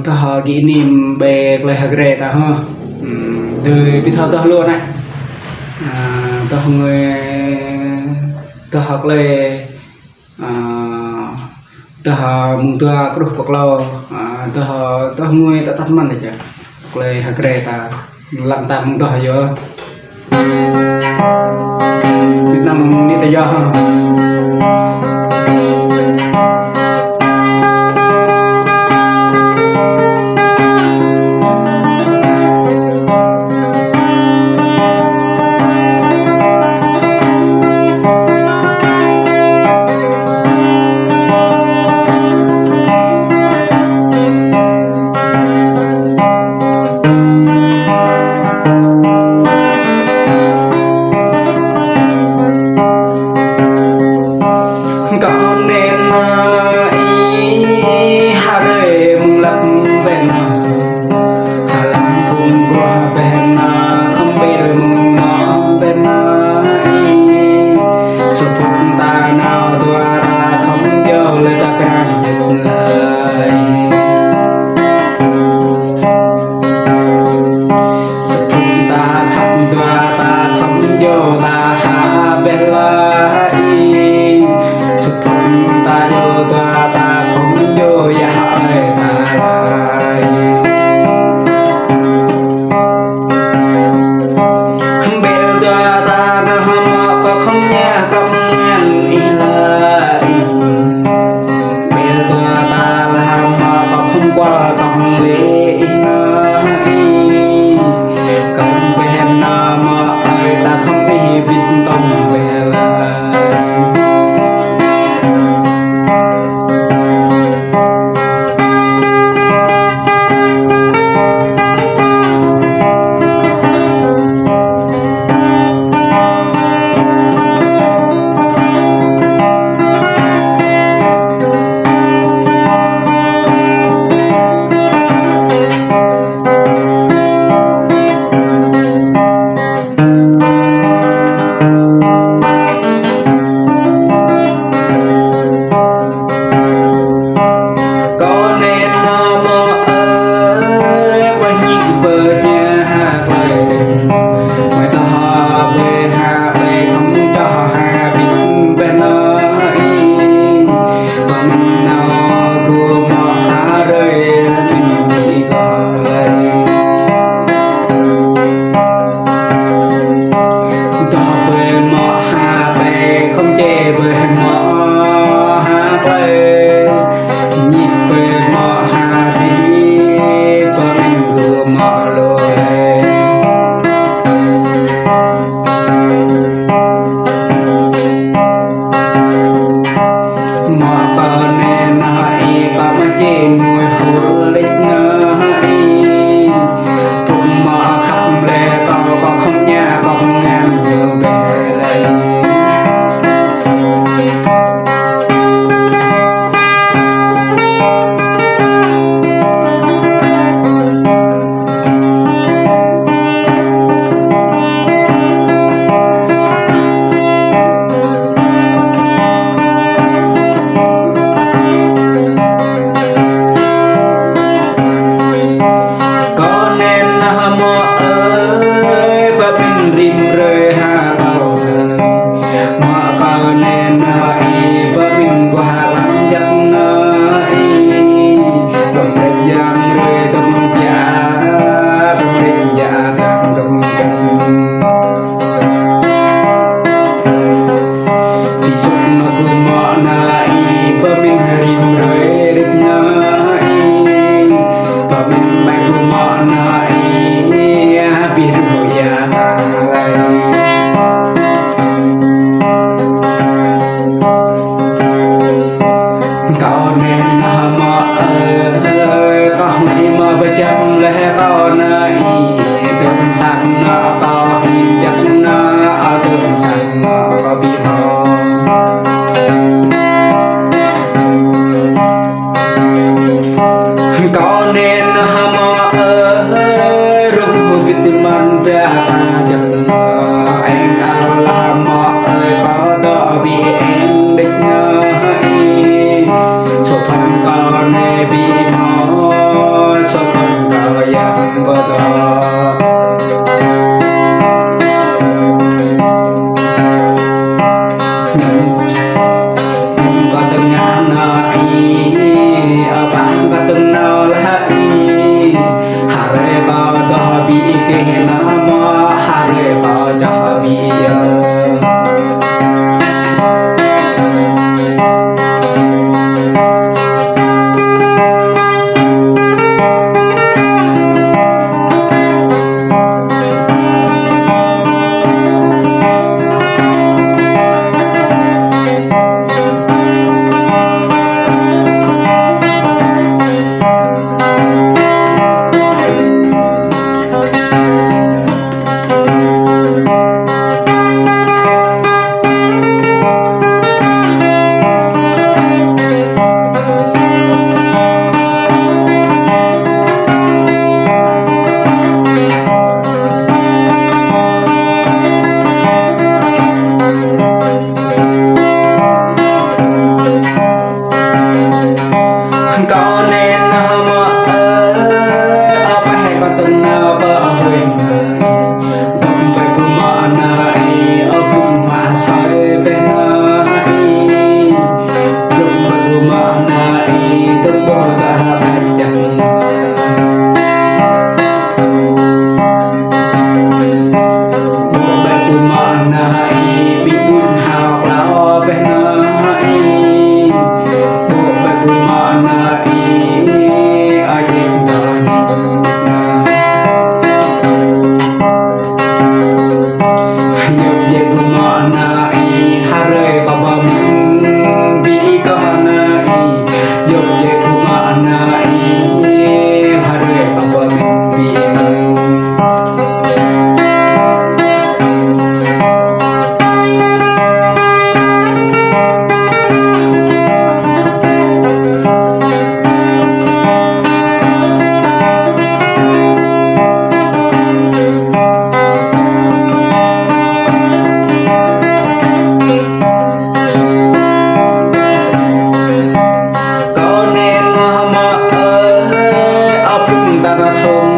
ta họ kỷ niệm về lời hạt rẻ ta ha từ cái thao ta luôn này ta người ta học lời ta họ mung ta có được bậc lâu ta người ta tắt man này chứ lời hạt rẻ ta làm tạm mung ta giờ Việt Nam ni ta giờ ha bang katun na lahi hare ba da bi ke na ma hare ba da bi ya con nên mà ở bài con từng nào bờ huyền đầm bài cùng mà này ở cùng mà soi bên này đầm bài cùng mà này từng bờ cả bài chẳng đầm bài cùng mà này bị buồn hào lao bên này đầm bài cùng mà này Tara thong